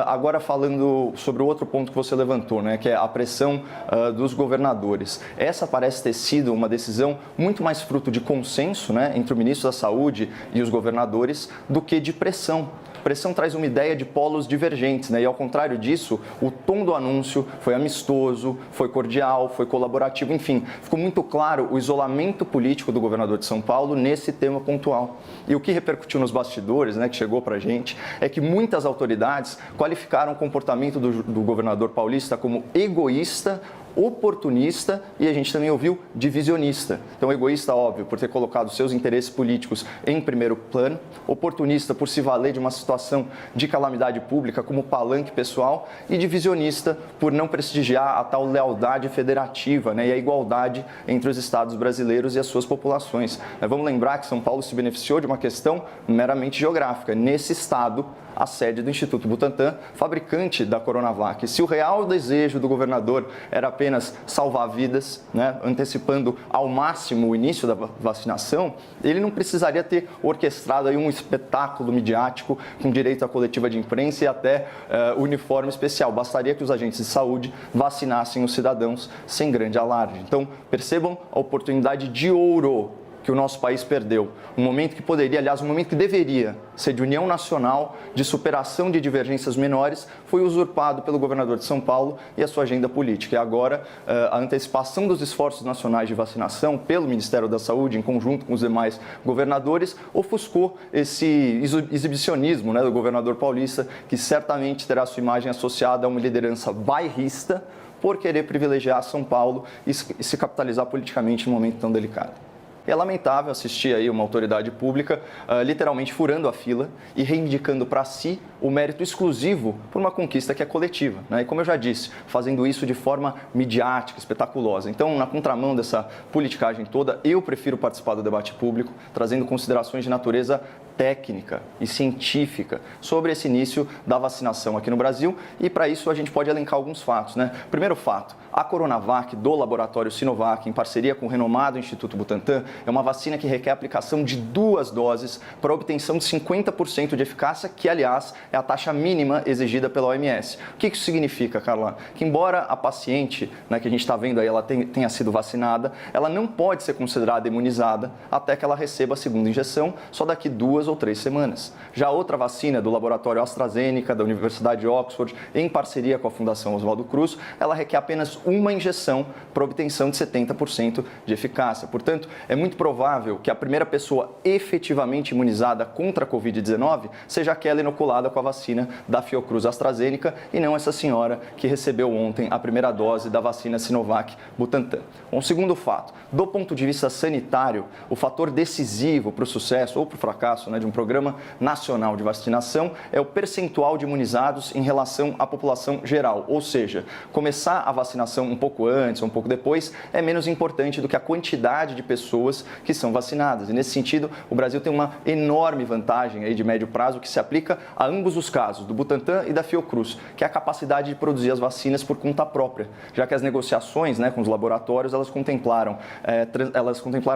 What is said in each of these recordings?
Agora falando sobre o outro ponto que você levantou, né, que é a pressão dos governadores. Essa parece ter sido uma decisão muito mais fruto de consenso, né, entre o ministro da Saúde e os governadores do que de pressão. Pressão traz uma ideia de polos divergentes, né? E ao contrário disso, o tom do anúncio foi amistoso, foi cordial, foi colaborativo, enfim, ficou muito claro o isolamento político do governador de São Paulo nesse tema pontual. E o que repercutiu nos bastidores, né, que chegou pra gente, é que muitas autoridades qualificaram o comportamento do governador paulista como egoísta, oportunista e a gente também ouviu divisionista. Então, egoísta, óbvio, por ter colocado seus interesses políticos em primeiro plano, oportunista por se valer de uma situação de calamidade pública como palanque pessoal e divisionista por não prestigiar a tal lealdade federativa, né, e a igualdade entre os estados brasileiros e as suas populações. Vamos lembrar que São Paulo se beneficiou de uma questão meramente geográfica. Nesse estado, a sede do Instituto Butantan, fabricante da Coronavac. Se o real desejo do governador era apenas salvar vidas, né, antecipando ao máximo o início da vacinação, ele não precisaria ter orquestrado aí um espetáculo midiático com direito à coletiva de imprensa e até uniforme especial. Bastaria que os agentes de saúde vacinassem os cidadãos sem grande alarde. Então, percebam a oportunidade de ouro que o nosso país perdeu. Um momento que poderia, aliás, um momento que deveria ser de união nacional, de superação de divergências menores, foi usurpado pelo governador de São Paulo e a sua agenda política. E agora, a antecipação dos esforços nacionais de vacinação pelo Ministério da Saúde, em conjunto com os demais governadores, ofuscou esse exibicionismo, né, do governador paulista, que certamente terá sua imagem associada a uma liderança bairrista por querer privilegiar São Paulo e se capitalizar politicamente num momento tão delicado. É lamentável assistir aí uma autoridade pública literalmente furando a fila e reivindicando para si o mérito exclusivo por uma conquista que é coletiva, né? E como eu já disse, fazendo isso de forma midiática, espetaculosa. Então, na contramão dessa politicagem toda, eu prefiro participar do debate público, trazendo considerações de natureza técnica e científica sobre esse início da vacinação aqui no Brasil, e para isso a gente pode elencar alguns fatos, né? Primeiro fato, a Coronavac do laboratório Sinovac, em parceria com o renomado Instituto Butantan, é uma vacina que requer a aplicação de 2 doses para obtenção de 50% de eficácia, que, aliás, é a taxa mínima exigida pela OMS. O que isso significa, Carla? Que embora a paciente, né, que a gente está vendo aí, ela tenha sido vacinada, ela não pode ser considerada imunizada até que ela receba a segunda injeção, só daqui 2 ou 3 semanas. Já outra vacina do laboratório AstraZeneca, da Universidade de Oxford, em parceria com a Fundação Oswaldo Cruz, ela requer apenas uma injeção para obtenção de 70% de eficácia. Portanto, é muito provável que a primeira pessoa efetivamente imunizada contra a Covid-19 seja aquela inoculada com a vacina da Fiocruz AstraZeneca e não essa senhora que recebeu ontem a primeira dose da vacina Sinovac Butantan. Um segundo fato, do ponto de vista sanitário, o fator decisivo para o sucesso ou para o fracasso, né, de um programa nacional de vacinação é o percentual de imunizados em relação à população geral, ou seja, começar a vacinação um pouco antes ou um pouco depois é menos importante do que a quantidade de pessoas que são vacinadas. E nesse sentido, o Brasil tem uma enorme vantagem aí de médio prazo que se aplica a ambos os casos, do Butantan e da Fiocruz, que é a capacidade de produzir as vacinas por conta própria, já que as negociações, né, com os laboratórios, elas contemplaram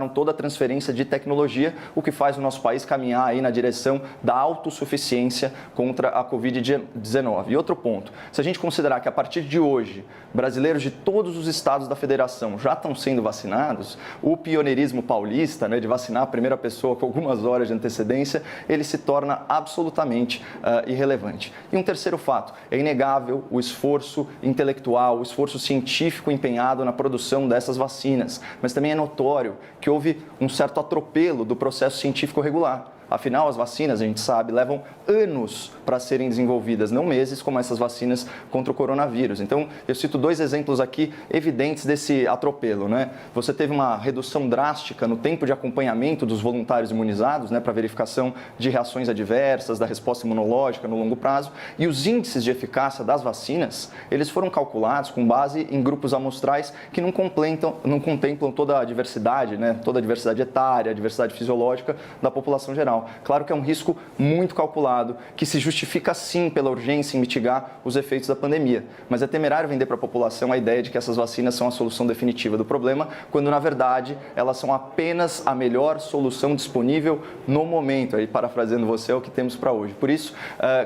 toda a transferência de tecnologia, o que faz o nosso país caminhar aí na direção da autossuficiência contra a Covid-19. E outro ponto, se a gente considerar que a partir de hoje, brasileiros de todos os estados da federação já estão sendo vacinados, o pioneirismo paulista, né, de vacinar a primeira pessoa com algumas horas de antecedência, ele se torna absolutamente irrelevante. E um terceiro fato, é inegável o esforço intelectual, o esforço científico empenhado na produção dessas vacinas, mas também é notório que houve um certo atropelo do processo científico regular. Afinal, as vacinas, a gente sabe, levam anos para serem desenvolvidas, não meses, como essas vacinas contra o coronavírus. Então, eu cito 2 exemplos aqui evidentes desse atropelo, né? Você teve uma redução drástica no tempo de acompanhamento dos voluntários imunizados, né, para verificação de reações adversas, da resposta imunológica no longo prazo, e os índices de eficácia das vacinas, eles foram calculados com base em grupos amostrais que não contemplam toda a diversidade, né, toda a diversidade etária, a diversidade fisiológica da população geral. social. Claro que é um risco muito calculado, que se justifica sim pela urgência em mitigar os efeitos da pandemia. Mas é temerário vender para a população a ideia de que essas vacinas são a solução definitiva do problema, quando na verdade elas são apenas a melhor solução disponível no momento. Aí, parafraseando você, é o que temos para hoje. Por isso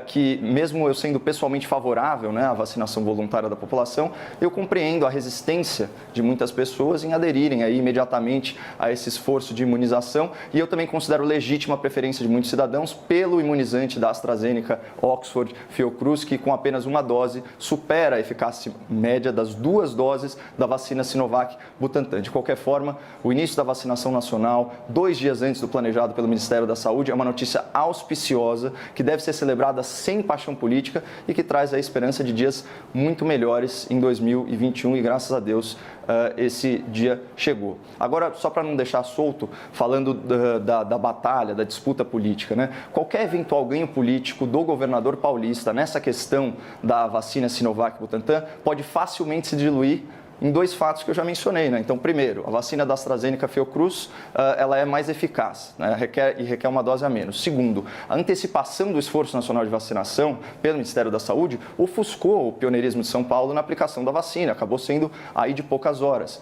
que, mesmo eu sendo pessoalmente favorável, né, à vacinação voluntária da população, eu compreendo a resistência de muitas pessoas em aderirem aí imediatamente a esse esforço de imunização, e eu também considero legítima a preferência de muitos cidadãos pelo imunizante da AstraZeneca, Oxford, Fiocruz, que com apenas uma dose supera a eficácia média das 2 doses da vacina Sinovac Butantan. De qualquer forma, o início da vacinação nacional, 2 dias antes do planejado pelo Ministério da Saúde, é uma notícia auspiciosa que deve ser celebrada sem paixão política e que traz a esperança de dias muito melhores em 2021, e graças a Deus esse dia chegou. Agora, só para não deixar solto, falando da batalha, da disputa política, né? Qualquer eventual ganho político do governador paulista nessa questão da vacina Sinovac Butantan pode facilmente se diluir em 2 fatos que eu já mencionei, né? Então, primeiro, a vacina da AstraZeneca Fiocruz, ela é mais eficaz, né? requer uma dose a menos. Segundo, a antecipação do esforço nacional de vacinação pelo Ministério da Saúde ofuscou o pioneirismo de São Paulo na aplicação da vacina, acabou sendo aí de poucas horas.